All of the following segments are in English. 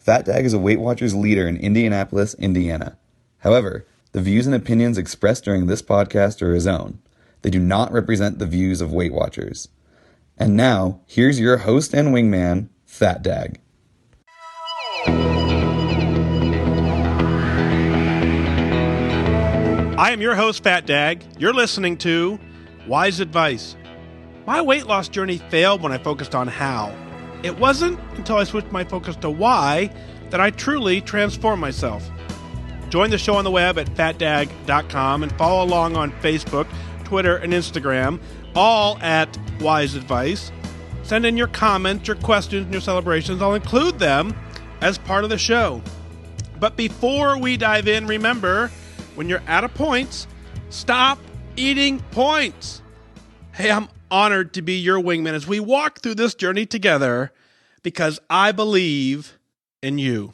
FatDag is a Weight Watchers leader in Indianapolis, Indiana. However, the views and opinions expressed during this podcast are his own. They do not represent the views of Weight Watchers. And now, here's your host and wingman, FatDag. I am your host, FatDag. You're listening to WhysAdvice. My weight loss journey failed when I focused on how. It wasn't until I switched my focus to why that I truly transformed myself. Join the show on the web at FatDag.com and follow along on Facebook, Twitter, and Instagram, all at WhysAdvice. Send in your comments, your questions, and your celebrations. I'll include them as part of the show. But before we dive in, remember, when you're out of points, stop eating points. Hey, I'm honored to be your wingman as we walk through this journey together because I believe in you.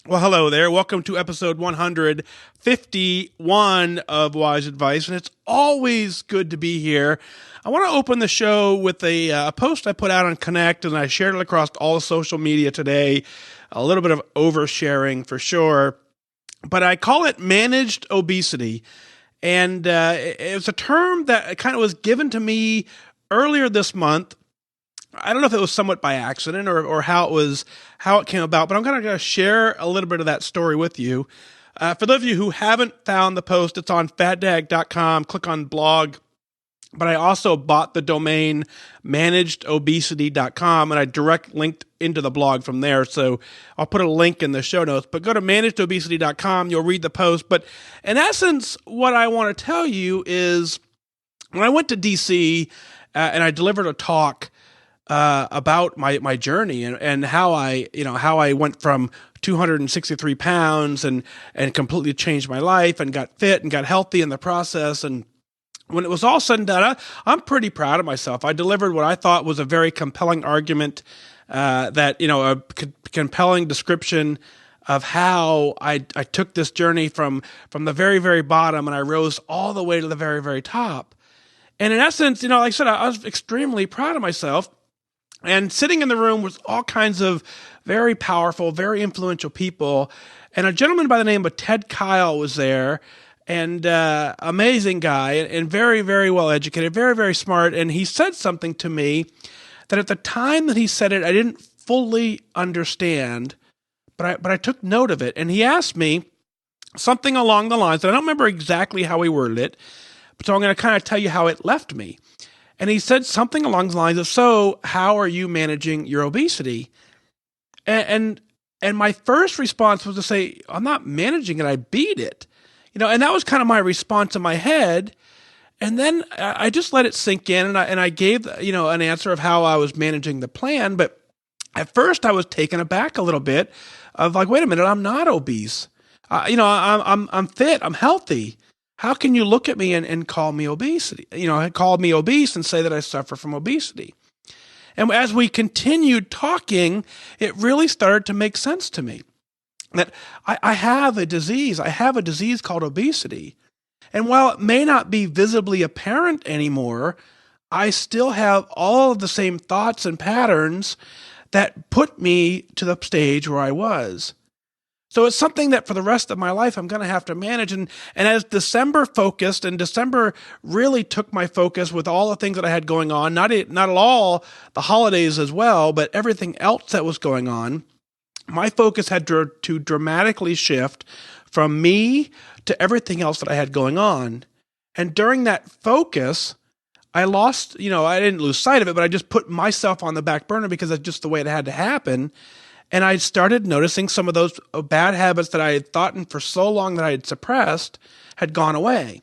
Well, hello there. Welcome to episode 151 of WhysAdvice, and it's always good to be here. I want to open the show with a post I put out on Connect, and I shared it across all the social media today. A little bit of oversharing for sure. But I call it managed obesity. And it was a term that kind of was given to me earlier this month. I don't know if it was somewhat by accident or how it came about, but I'm going to share a little bit of that story with you. For those of you who haven't found the post, it's on FatDag.com. Click on blog. But I also bought the domain managedobesity.com, and I direct linked into the blog from there. So I'll put a link in the show notes. But go to managedobesity.com. You'll read the post. But in essence, what I want to tell you is when I went to D.C. And I delivered a talk about my journey and how I went from 263 pounds and completely changed my life and got fit and got healthy in the process. And when it was all said and done, I'm pretty proud of myself. I delivered what I thought was a very compelling argument, a compelling description of how I took this journey from the very, very bottom and I rose all the way to the very, very top. And in essence, like I said, I was extremely proud of myself. And sitting in the room was all kinds of very powerful, very influential people. And a gentleman by the name of Ted Kyle was there. And amazing guy and very, very well educated, very, very smart. And he said something to me that at the time that he said it, I didn't fully understand, but I took note of it. And he asked me something along the lines, and I don't remember exactly how he worded it, but so I'm going to kind of tell you how it left me. And he said something along the lines of, so how are you managing your obesity? And my first response was to say, I'm not managing it, I beat it. And that was kind of my response in my head. And then I just let it sink in and I gave, an answer of how I was managing the plan. But at first I was taken aback a little bit of like, wait a minute, I'm not obese. I'm fit, I'm healthy. How can you look at me and call me obesity? Call me obese and say that I suffer from obesity. And as we continued talking, it really started to make sense to me. That I have a disease. I have a disease called obesity. And while it may not be visibly apparent anymore, I still have all of the same thoughts and patterns that put me to the stage where I was. So it's something that for the rest of my life, I'm going to have to manage. And as December focused, and December really took my focus with all the things that I had going on, not at all the holidays as well, but everything else that was going on, my focus had to dramatically shift from me to everything else that I had going on. And during that focus, I lost, I didn't lose sight of it, but I just put myself on the back burner because that's just the way it had to happen. And I started noticing some of those bad habits that I had thought for so long that I had suppressed had gone away.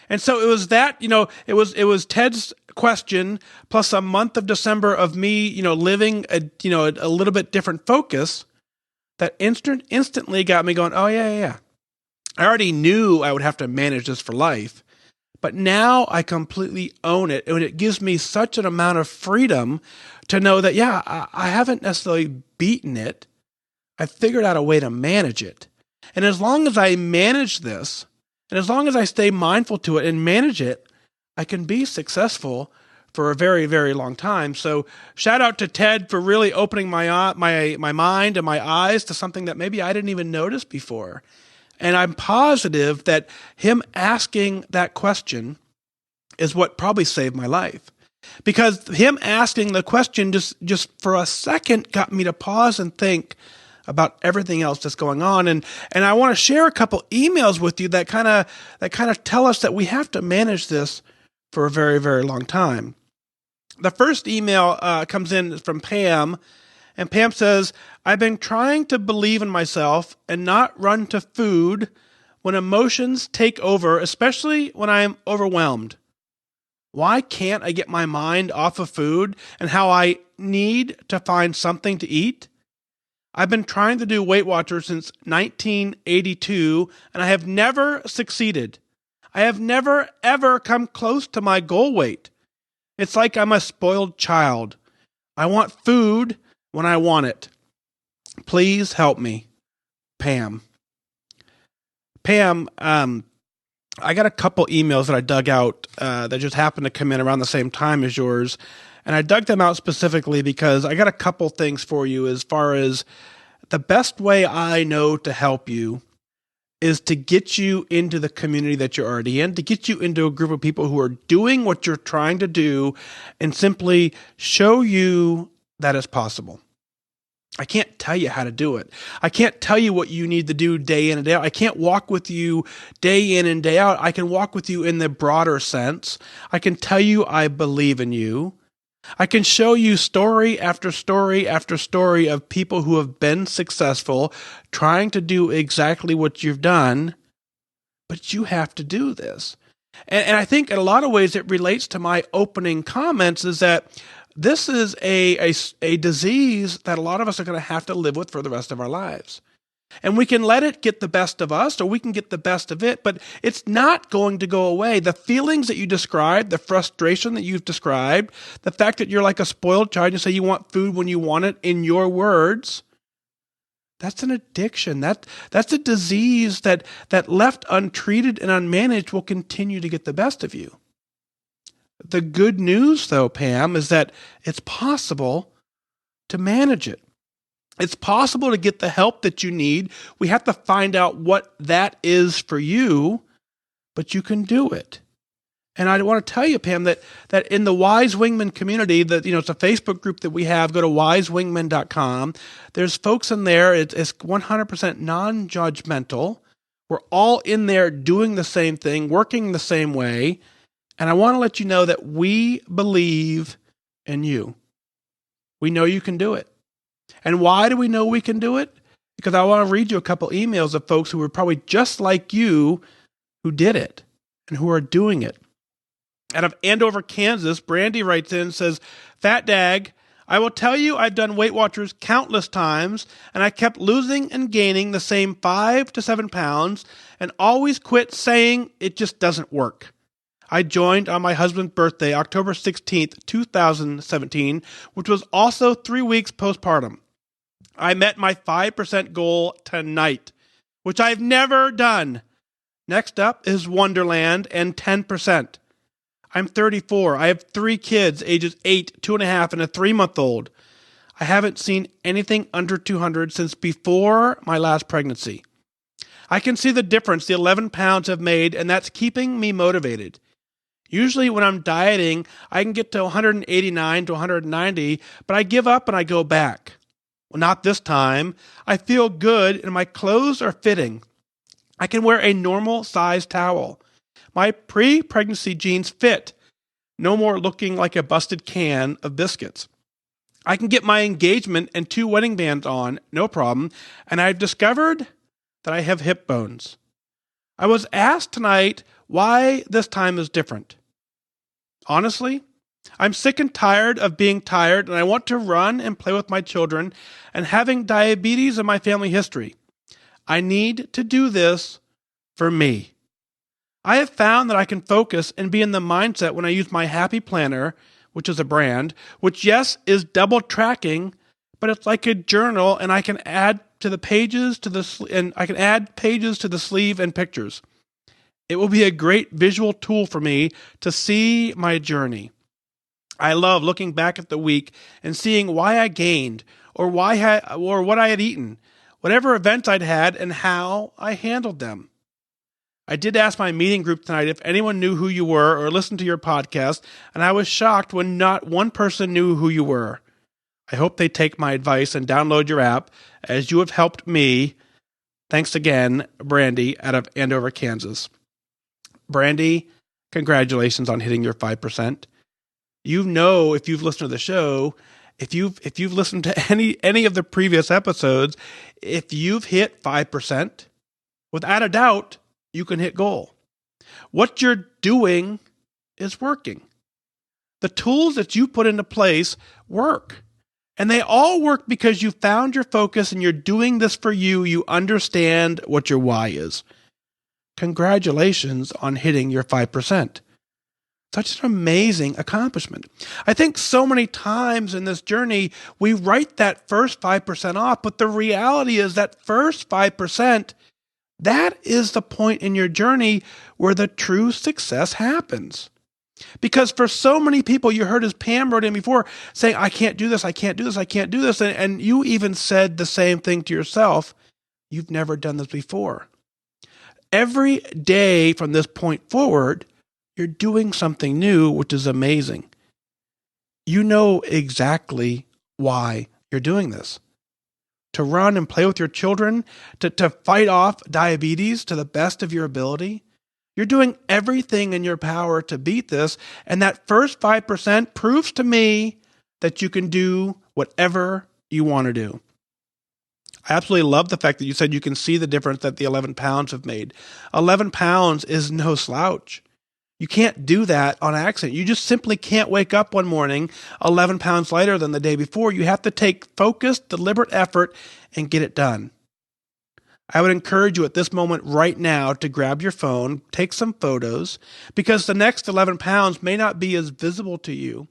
And so it was that, it was Ted's question plus a month of December of me, living a little bit different focus that instantly got me going, oh, yeah. I already knew I would have to manage this for life, but now I completely own it. And it gives me such an amount of freedom to know that, I haven't necessarily beaten it. I figured out a way to manage it. And as long as I manage this, and as long as I stay mindful to it and manage it, I can be successful for a very, very long time. So shout out to Ted for really opening my mind and my eyes to something that maybe I didn't even notice before. And I'm positive that him asking that question is what probably saved my life. Because him asking the question just for a second got me to pause and think about everything else that's going on. And I want to share a couple emails with you that kind of tell us that we have to manage this for a very, very long time. The first email comes in from Pam, and Pam says, I've been trying to believe in myself and not run to food when emotions take over, especially when I am overwhelmed. Why can't I get my mind off of food and how I need to find something to eat? I've been trying to do Weight Watchers since 1982, and I have never succeeded. I have never, ever come close to my goal weight. It's like I'm a spoiled child. I want food when I want it. Please help me. Pam. Pam, I got a couple emails that I dug out that just happened to come in around the same time as yours. And I dug them out specifically because I got a couple things for you as far as the best way I know to help you is to get you into the community that you're already in, to get you into a group of people who are doing what you're trying to do and simply show you that it's possible. I can't tell you how to do it. I can't tell you what you need to do day in and day out. I can't walk with you day in and day out. I can walk with you in the broader sense. I can tell you I believe in you. I can show you story after story after story of people who have been successful trying to do exactly what you've done, but you have to do this. And I think in a lot of ways it relates to my opening comments is that this is a disease that a lot of us are going to have to live with for the rest of our lives. And we can let it get the best of us, or we can get the best of it, but it's not going to go away. The feelings that you described, the frustration that you've described, the fact that you're like a spoiled child, you say you want food when you want it in your words, that's an addiction. That's a disease that left untreated and unmanaged will continue to get the best of you. The good news, though, Pam, is that it's possible to manage it. It's possible to get the help that you need. We have to find out what that is for you, but you can do it. And I want to tell you, Pam, that in the Wise Wingman community, that it's a Facebook group that we have. Go to WhysWingman.com. There's folks in there. It's 100% non-judgmental. We're all in there doing the same thing, working the same way. And I want to let you know that we believe in you. We know you can do it. And why do we know we can do it? Because I want to read you a couple emails of folks who were probably just like you who did it and who are doing it. Out of Andover, Kansas, Brandie writes in and says, FatDag, I will tell you I've done Weight Watchers countless times, and I kept losing and gaining the same 5 to 7 pounds and always quit saying it just doesn't work. I joined on my husband's birthday, October 16th, 2017, which was also 3 weeks postpartum. I met my 5% goal tonight, which I've never done. Next up is Wonderland and 10%. I'm 34. I have 3 kids, ages 8, 2.5, and a 3-month-old. I haven't seen anything under 200 since before my last pregnancy. I can see the difference the 11 pounds have made, and that's keeping me motivated. Usually when I'm dieting, I can get to 189 to 190, but I give up and I go back. Well, not this time. I feel good and my clothes are fitting. I can wear a normal size towel. My pre-pregnancy jeans fit. No more looking like a busted can of biscuits. I can get my engagement and 2 wedding bands on, no problem, and I've discovered that I have hip bones. I was asked tonight why this time is different. Honestly, I'm sick and tired of being tired, and I want to run and play with my children and having diabetes in my family history. I need to do this for me. I have found that I can focus and be in the mindset when I use my Happy Planner, which is a brand, which yes, is double tracking, but it's like a journal, and I can add to the pages to the sleeve and pictures. It will be a great visual tool for me to see my journey. I love looking back at the week and seeing why I gained or or what I had eaten, whatever events I'd had and how I handled them. I did ask my meeting group tonight if anyone knew who you were or listened to your podcast, and I was shocked when not one person knew who you were. I hope they take my advice and download your app, as you have helped me. Thanks again, Brandie out of Andover, Kansas. Brandie, congratulations on hitting your 5%. You know, if you've listened to the show, if you've listened to any of the previous episodes, if you've hit 5%, without a doubt, you can hit goal. What you're doing is working. The tools that you put into place work. And they all work because you found your focus and you're doing this for you. You understand what your why is. Congratulations on hitting your 5%. Such an amazing accomplishment. I think so many times in this journey, we write that first 5% off, but the reality is that first 5%, that is the point in your journey where the true success happens. Because for so many people, you heard as Pam wrote in before, saying, I can't do this, I can't do this, I can't do this. And you even said the same thing to yourself. You've never done this before. Every day from this point forward, you're doing something new, which is amazing. You know exactly why you're doing this. To run and play with your children, to fight off diabetes to the best of your ability. You're doing everything in your power to beat this, and that first 5% proves to me that you can do whatever you want to do. I absolutely love the fact that you said you can see the difference that the 11 pounds have made. 11 pounds is no slouch. You can't do that on accident. You just simply can't wake up one morning 11 pounds lighter than the day before. You have to take focused, deliberate effort and get it done. I would encourage you at this moment right now to grab your phone, take some photos, because the next 11 pounds may not be as visible to you.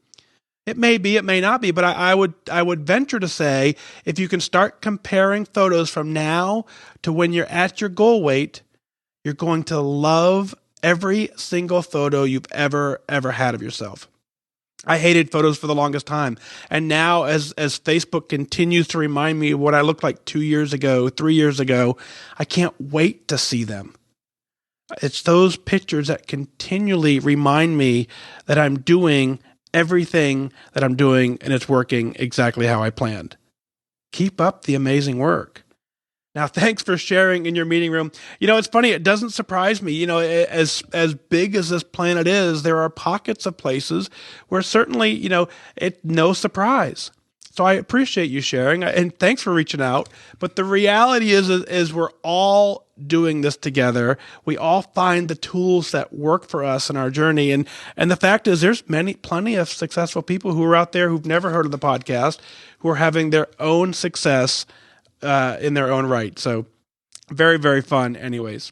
It may be, it may not be, but I would venture to say if you can start comparing photos from now to when you're at your goal weight, you're going to love every single photo you've ever had of yourself. I hated photos for the longest time. And now as Facebook continues to remind me of what I looked like 2 years ago, 3 years ago, I can't wait to see them. It's those pictures that continually remind me that I'm doing everything that I'm doing and it's working exactly how I planned. Keep up the amazing work. Now, thanks for sharing in your meeting room. You know, it's funny. It doesn't surprise me. You know, as big as this planet is, there are pockets of places where certainly, you know, it's no surprise. So I appreciate you sharing and thanks for reaching out. But the reality is we're all doing this together. We all find the tools that work for us in our journey. And the fact is there's plenty of successful people who are out there who've never heard of the podcast, who are having their own success in their own right. So very, very fun anyways.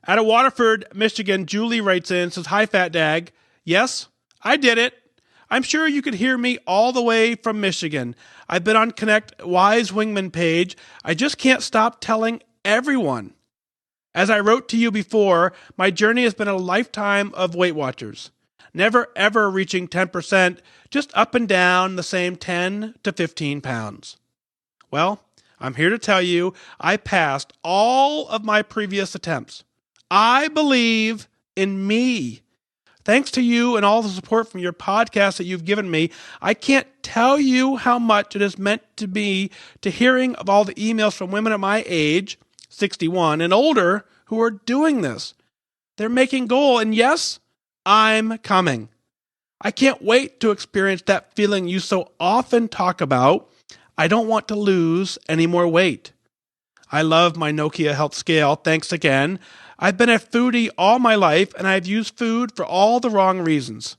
Out of Waterford, Michigan, Julie writes in, says, Hi, FatDag. Yes, I did it. I'm sure you could hear me all the way from Michigan. I've been on Connect Wise Wingman page. I just can't stop telling everyone. As I wrote to you before, my journey has been a lifetime of Weight Watchers. Never ever reaching 10%, just up and down the same 10 to 15 pounds. Well, I'm here to tell you I passed all of my previous attempts. I believe in me. Thanks to you and all the support from your podcast that you've given me, I can't tell you how much it has meant to me to hearing of all the emails from women at my age, 61 and older, who are doing this. They're making goal, and yes, I'm coming. I can't wait to experience that feeling you so often talk about. I don't want to lose any more weight. I love my Nokia Health Scale. Thanks again. I've been a foodie all my life, and I've used food for all the wrong reasons.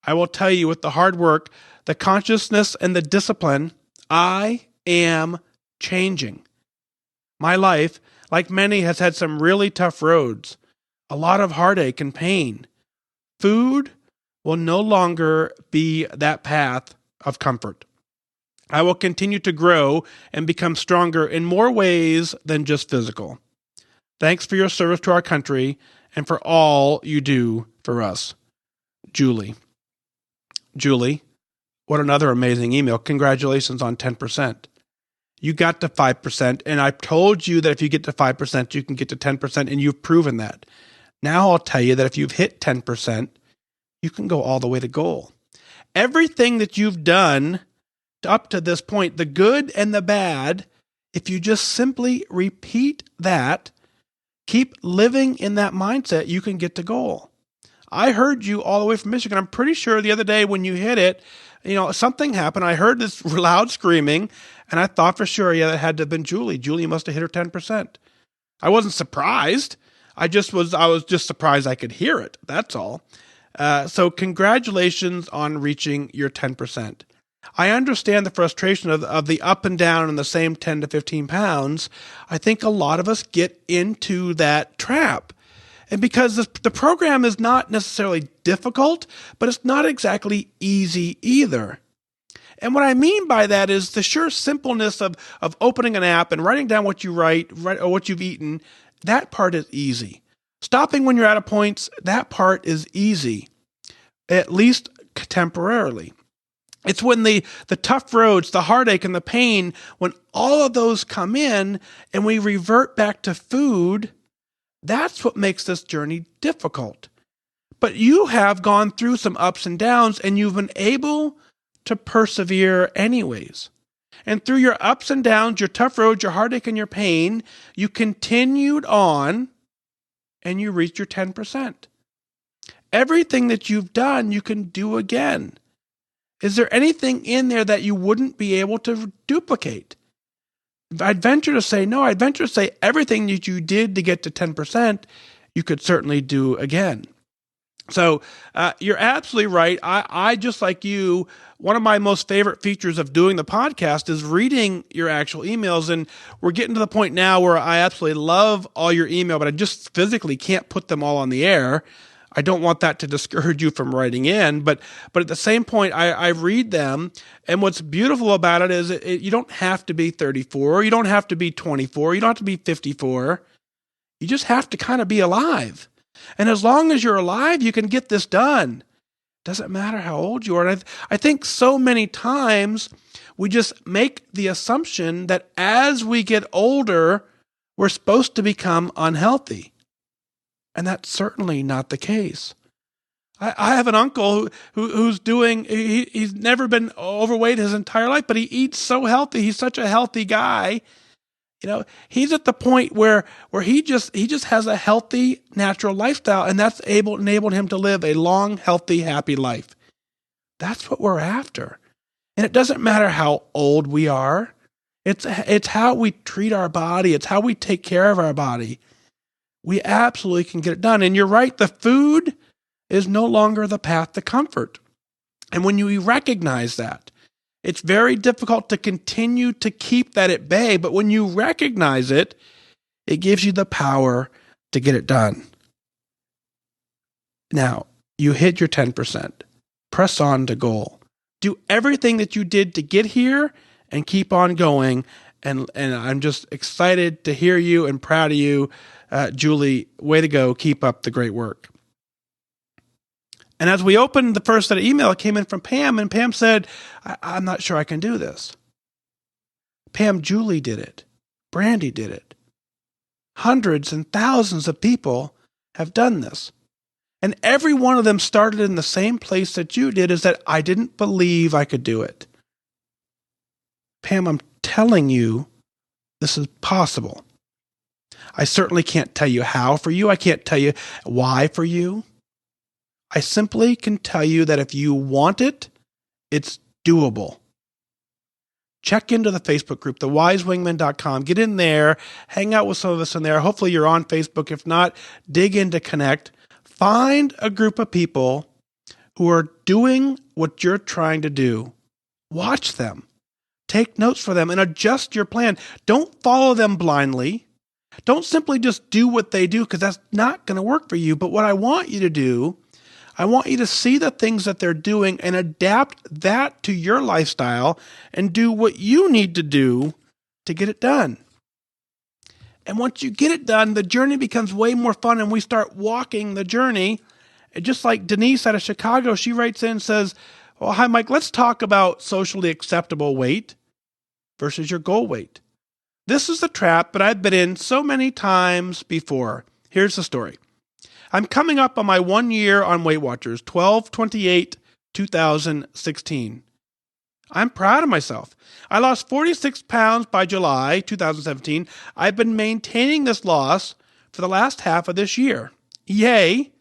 I will tell you, with the hard work, the consciousness, and the discipline, I am changing. My life, like many, has had some really tough roads, a lot of heartache and pain. Food will no longer be that path of comfort. I will continue to grow and become stronger in more ways than just physical. Thanks for your service to our country and for all you do for us. Julie. Julie, what another amazing email. Congratulations on 10%. You got to 5%, and I told you that if you get to 5%, you can get to 10%, and you've proven that. Now I'll tell you that if you've hit 10%, you can go all the way to goal. Everything that you've done up to this point, the good and the bad, if you just simply repeat that, keep living in that mindset, you can get to goal. I heard you all the way from Michigan. I'm pretty sure the other day when you hit it, something happened. I heard this loud screaming, and I thought for sure, that had to have been Julie. Julie must have hit her 10%. I wasn't surprised. I was just surprised I could hear it. That's all. So congratulations on reaching your 10%. I understand the frustration of the up and down in the same 10 to 15 pounds. I think a lot of us get into that trap. And because the program is not necessarily difficult, but it's not exactly easy either. And what I mean by that is the sheer simpleness of opening an app and writing down what you write or what you've eaten. That part is easy. Stopping when you're out of points, that part is easy, at least temporarily. It's when the tough roads, the heartache and the pain, when all of those come in and we revert back to food, that's what makes this journey difficult. But you have gone through some ups and downs, and you've been able to persevere anyways. And through your ups and downs, your tough roads, your heartache and your pain, you continued on and you reached your 10%. Everything that you've done, you can do again. Is there anything in there that you wouldn't be able to duplicate? I'd venture to say no. I'd venture to say everything that you did to get to 10%, you could certainly do again. So you're absolutely right. I just like you, one of my most favorite features of doing the podcast is reading your actual emails. And we're getting to the point now where I absolutely love all your email, but I just physically can't put them all on the air. I don't want that to discourage you from writing in, but at the same point, I read them, and what's beautiful about it is you don't have to be 34, you don't have to be 24, you don't have to be 54. You just have to kind of be alive. And as long as you're alive, you can get this done. Doesn't matter how old you are. And I think so many times we just make the assumption that as we get older, we're supposed to become unhealthy. And that's certainly not the case. I have an uncle who's he's never been overweight his entire life, but he eats so healthy. He's such a healthy guy. He's at the point where he just has a healthy, natural lifestyle, and that's enabled him to live a long, healthy, happy life. That's what we're after. And it doesn't matter how old we are. It's how we treat our body. It's how we take care of our body. We absolutely can get it done. And you're right, the food is no longer the path to comfort. And when you recognize that, it's very difficult to continue to keep that at bay. But when you recognize it, it gives you the power to get it done. Now, you hit your 10%. Press on to goal. Do everything that you did to get here and keep on going. And I'm just excited to hear you and proud of you. Julie, way to go. Keep up the great work. And as we opened the first set of email, it came in from Pam, and Pam said, I'm not sure I can do this. Pam, Julie did it. Brandie did it. Hundreds and thousands of people have done this. And every one of them started in the same place that you did, is that I didn't believe I could do it. Pam, I'm telling you, this is possible. I certainly can't tell you how for you. I can't tell you why for you. I simply can tell you that if you want it, it's doable. Check into the Facebook group, thewhisewingman.com. Get in there, hang out with some of us in there. Hopefully you're on Facebook. If not, dig in to connect. Find a group of people who are doing what you're trying to do. Watch them. Take notes for them and adjust your plan. Don't follow them blindly. Don't simply just do what they do, because that's not going to work for you. But what I want you to do, I want you to see the things that they're doing and adapt that to your lifestyle and do what you need to do to get it done. And once you get it done, the journey becomes way more fun, and we start walking the journey. And just like Denise out of Chicago, she writes in and says, Well, hi, Mike. Let's talk about socially acceptable weight versus your goal weight. This is the trap that I've been in so many times before. Here's the story. I'm coming up on my 1 year on Weight Watchers, 12/28/2016. I'm proud of myself. I lost 46 pounds by July 2017. I've been maintaining this loss for the last half of this year. Yay!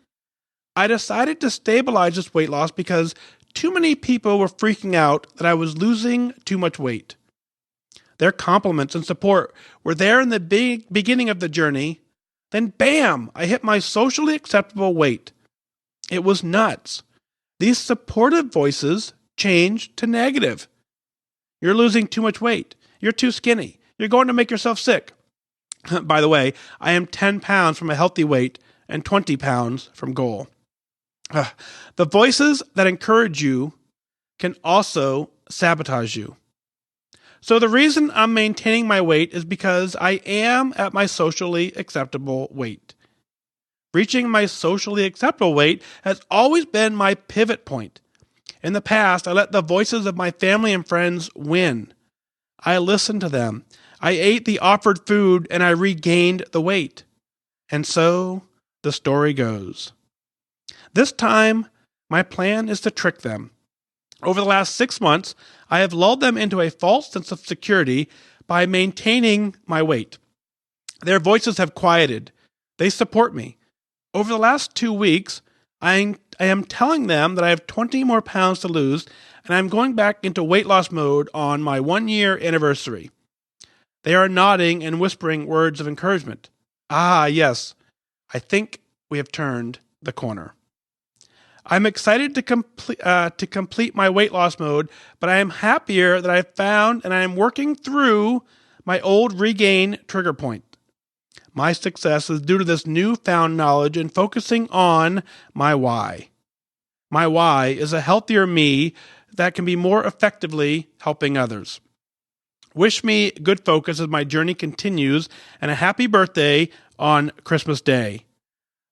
I decided to stabilize this weight loss because too many people were freaking out that I was losing too much weight. Their compliments and support were there in the beginning of the journey. Then bam, I hit my socially acceptable weight. It was nuts. These supportive voices changed to negative. You're losing too much weight. You're too skinny. You're going to make yourself sick. By the way, I am 10 pounds from a healthy weight and 20 pounds from goal. The voices that encourage you can also sabotage you. So the reason I'm maintaining my weight is because I am at my socially acceptable weight. Reaching my socially acceptable weight has always been my pivot point. In the past, I let the voices of my family and friends win. I listened to them. I ate the offered food and I regained the weight. And so the story goes. This time, my plan is to trick them. Over the last 6 months, I have lulled them into a false sense of security by maintaining my weight. Their voices have quieted. They support me. Over the last 2 weeks, I am telling them that I have 20 more pounds to lose, and I'm going back into weight loss mode on my 1 year anniversary. They are nodding and whispering words of encouragement. Ah, yes, I think we have turned the corner. I'm excited to complete my weight loss mode, but I am happier that I've found and I am working through my old regain trigger point. My success is due to this newfound knowledge and focusing on my why. My why is a healthier me that can be more effectively helping others. Wish me good focus as my journey continues, and a happy birthday on Christmas Day.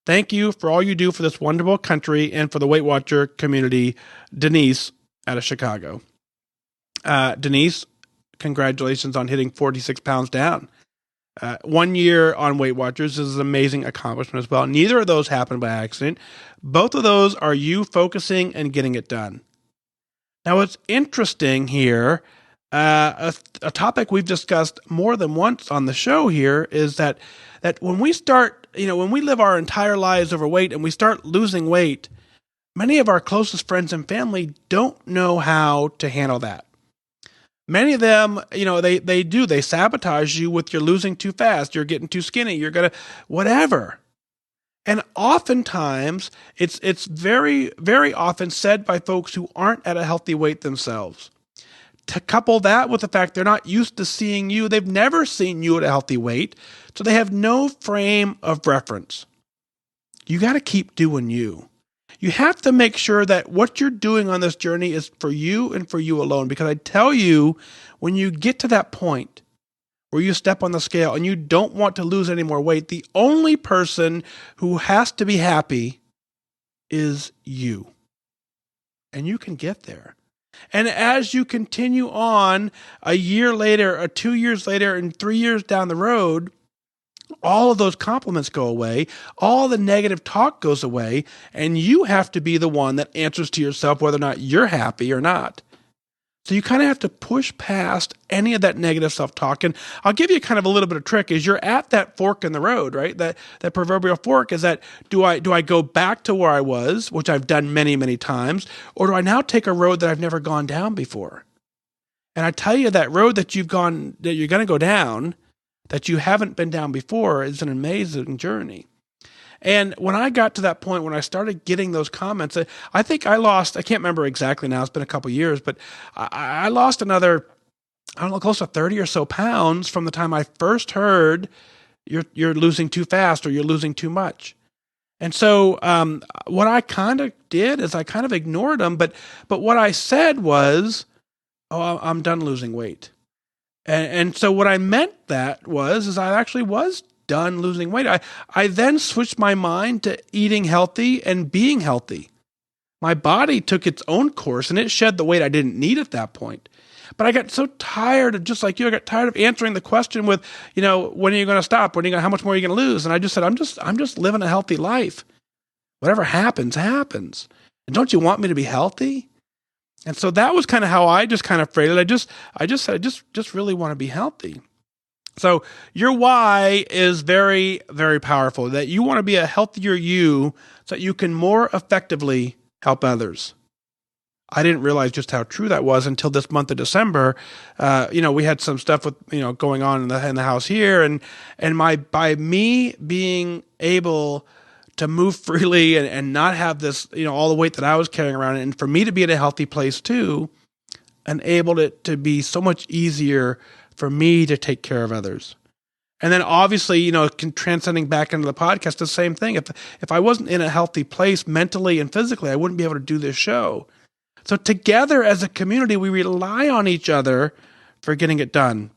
Thank you for all you do for this wonderful country and for the Weight Watcher community, Denise out of Chicago. Denise, congratulations on hitting 46 pounds down. 1 year on Weight Watchers is an amazing accomplishment as well. Neither of those happened by accident. Both of those are you focusing and getting it done. Now, what's interesting here, a topic we've discussed more than once on the show here is that when we start, when we live our entire lives overweight and we start losing weight, many of our closest friends and family don't know how to handle that. Many of them, they sabotage you with you're losing too fast, you're getting too skinny, you're going to, whatever. And oftentimes, it's very, very often said by folks who aren't at a healthy weight themselves. To couple that with the fact they're not used to seeing you, they've never seen you at a healthy weight, so they have no frame of reference. You got to keep doing you. You have to make sure that what you're doing on this journey is for you and for you alone, because I tell you, when you get to that point where you step on the scale and you don't want to lose any more weight, the only person who has to be happy is you. And you can get there. And as you continue on a year later, or 2 years later, and 3 years down the road, all of those compliments go away, all the negative talk goes away, and you have to be the one that answers to yourself whether or not you're happy or not. So you kind of have to push past any of that negative self-talk. And I'll give you kind of a little bit of trick is you're at that fork in the road, right? That proverbial fork is that do I go back to where I was, which I've done many, many times, or do I now take a road that I've never gone down before? And I tell you that road that you're going to go down, that you haven't been down before, is an amazing journey. And when I got to that point, when I started getting those comments, I think I lost, I can't remember exactly now, it's been a couple years, but I lost another, close to 30 or so pounds from the time I first heard you're losing too fast or you're losing too much. And so what I kind of did is I kind of ignored them, but what I said was, oh, I'm done losing weight. And so what I meant that was I actually was done losing weight. I then switched my mind to eating healthy and being healthy. my body took its own course and it shed the weight I didn't need at that point. But I got so tired of, just like you, I got tired of answering the question with, when are you going to stop? How much more are you going to lose? And I just said, I'm just living a healthy life. Whatever happens, happens. And don't you want me to be healthy? And so that was kind of how I just kind of phrased it. I just said, I just really want to be healthy. So your why is very, very powerful, that you want to be a healthier you so that you can more effectively help others. I didn't realize just how true that was until this month of December. We had some stuff with, going on in the house here, and by me being able to move freely and not have this, all the weight that I was carrying around, and for me to be in a healthy place too, enabled it to be so much easier for me to take care of others. And then obviously, transcending back into the podcast, the same thing. If I wasn't in a healthy place mentally and physically, I wouldn't be able to do this show. So together as a community, we rely on each other for getting it done.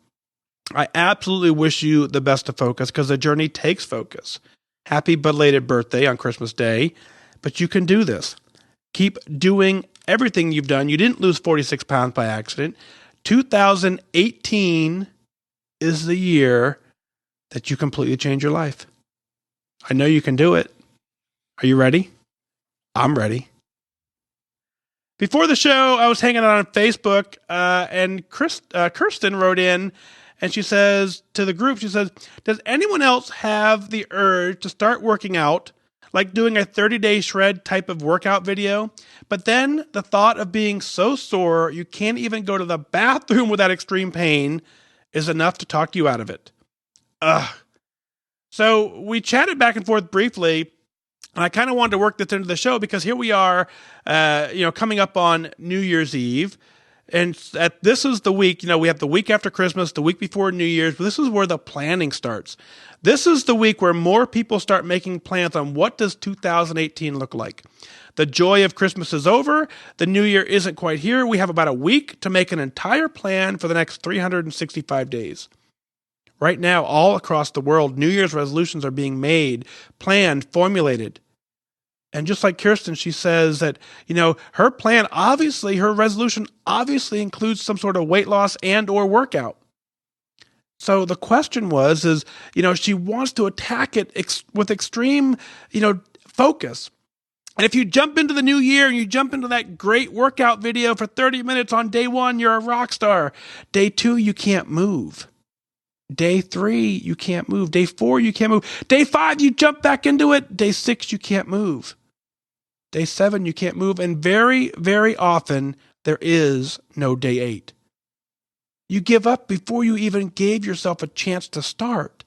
I absolutely wish you the best of focus, because the journey takes focus. Happy belated birthday on Christmas Day, but you can do this. Keep doing everything you've done. You didn't lose 46 pounds by accident. 2018 is the year that you completely change your life. I know you can do it. Are you ready? I'm ready. Before the show, I was hanging out on Facebook, and Kirsten wrote in, and she says to the group, she says, does anyone else have the urge to start working out, like doing a 30-day shred type of workout video, but then the thought of being so sore you can't even go to the bathroom without extreme pain is enough to talk you out of it? Ugh. So we chatted back and forth briefly, and I kind of wanted to work this into the show because here we are, coming up on New Year's Eve. And this is the week, we have the week after Christmas, the week before New Year's, but this is where the planning starts. This is the week where more people start making plans on what does 2018 look like. The joy of Christmas is over. The New Year isn't quite here. We have about a week to make an entire plan for the next 365 days. Right now, all across the world, New Year's resolutions are being made, planned, formulated. And just like Kirsten, she says that, her plan, obviously, her resolution obviously includes some sort of weight loss and or workout. So the question is, she wants to attack it with extreme, focus. And if you jump into the new year and you jump into that great workout video for 30 minutes on day 1, you're a rock star. Day 2, you can't move. Day 3, you can't move. Day 4, you can't move. Day 5, you jump back into it. Day 6, you can't move. Day 7, you can't move. And very, very often, there is no day 8. You give up before you even gave yourself a chance to start.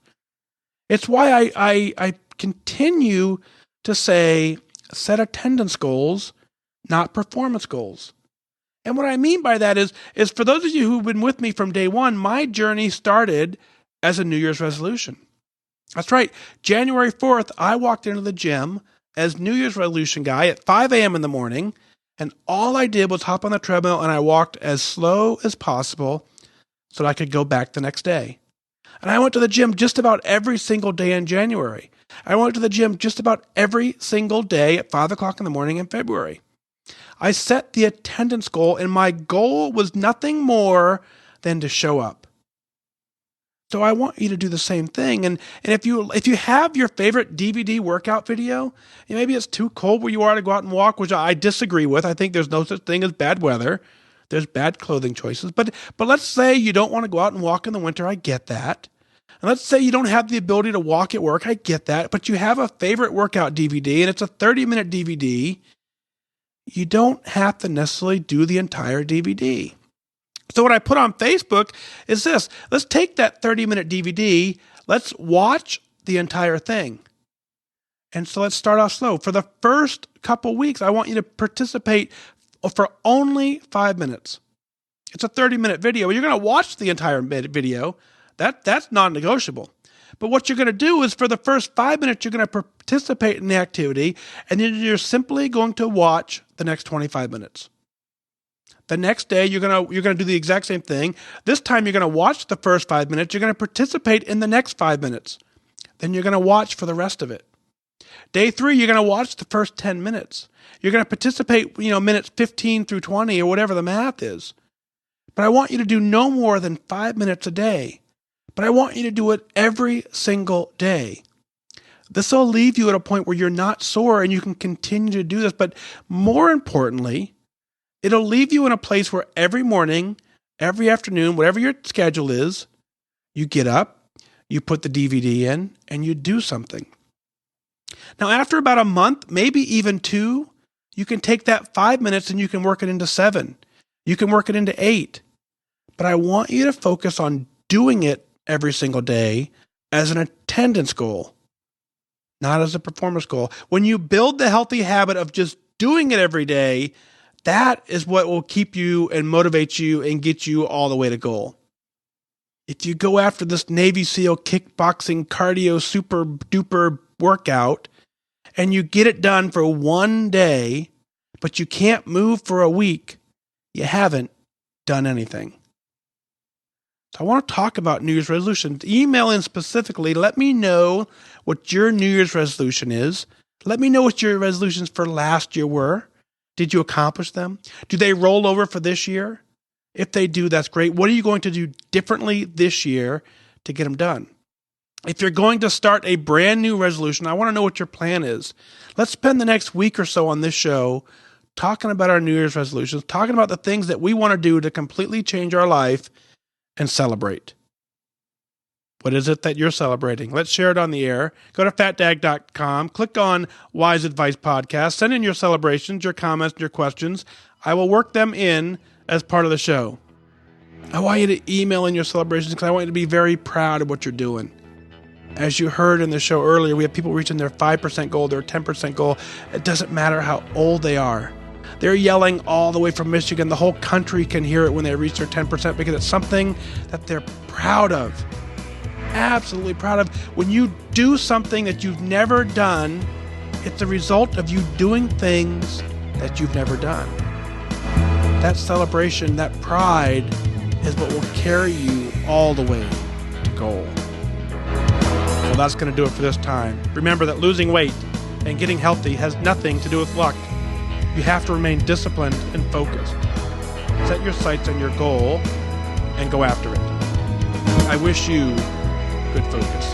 It's why I continue to say, set attendance goals, not performance goals. And what I mean by that is for those of you who've been with me from day 1, my journey started as a New Year's resolution. That's right. January 4th, I walked into the gym as New Year's resolution guy at 5 a.m. in the morning, and all I did was hop on the treadmill and I walked as slow as possible so that I could go back the next day. And I went to the gym just about every single day in January. I went to the gym just about every single day at 5 o'clock in the morning in February. I set the attendance goal, and my goal was nothing more than to show up. So I want you to do the same thing. And if you have your favorite DVD workout video, maybe it's too cold where you are to go out and walk, which I disagree with. I think there's no such thing as bad weather. There's bad clothing choices. But let's say you don't want to go out and walk in the winter. I get that. And let's say you don't have the ability to walk at work. I get that. But you have a favorite workout DVD, and it's a 30-minute DVD. You don't have to necessarily do the entire DVD. So what I put on Facebook is this. Let's take that 30-minute DVD. Let's watch the entire thing. And so let's start off slow. For the first couple weeks, I want you to participate for only 5 minutes. It's a 30-minute video. You're going to watch the entire video. That's non-negotiable. But what you're going to do is for the first 5 minutes, you're going to participate in the activity, and then you're simply going to watch the next 25 minutes. The next day, you're going to do the exact same thing. This time, you're going to watch the first 5 minutes. You're going to participate in the next 5 minutes. Then you're going to watch for the rest of it. Day 3, you're going to watch the first 10 minutes. You're going to participate, minutes 15 through 20 or whatever the math is. But I want you to do no more than 5 minutes a day. But I want you to do it every single day. This will leave you at a point where you're not sore and you can continue to do this. But more importantly, it'll leave you in a place where every morning, every afternoon, whatever your schedule is, you get up, you put the DVD in, and you do something. Now, after about a month, maybe even 2, you can take that 5 minutes and you can work it into 7. You can work it into 8. But I want you to focus on doing it every single day as an attendance goal, not as a performance goal. When you build the healthy habit of just doing it every day, that is what will keep you and motivate you and get you all the way to goal. If you go after this Navy SEAL kickboxing cardio super duper workout and you get it done for one day, but you can't move for a week, you haven't done anything. So I want to talk about New Year's resolutions. Email in specifically. Let me know what your New Year's resolution is. Let me know what your resolutions for last year were. Did you accomplish them? Do they roll over for this year? If they do, that's great. What are you going to do differently this year to get them done? If you're going to start a brand new resolution, I want to know what your plan is. Let's spend the next week or so on this show talking about our New Year's resolutions, talking about the things that we want to do to completely change our life and celebrate. What is it that you're celebrating? Let's share it on the air. Go to FatDag.com, click on WhysAdvice Podcast, send in your celebrations, your comments, your questions. I will work them in as part of the show. I want you to email in your celebrations because I want you to be very proud of what you're doing. As you heard in the show earlier, we have people reaching their 5% goal, their 10% goal. It doesn't matter how old they are. They're yelling all the way from Michigan. The whole country can hear it when they reach their 10% because it's something that they're proud of. Absolutely proud of. When you do something that you've never done, it's a result of you doing things that you've never done. That celebration, that pride is what will carry you all the way to goal. Well, that's going to do it for this time. Remember that losing weight and getting healthy has nothing to do with luck. You have to remain disciplined and focused. Set your sights on your goal and go after it. I wish you good focus.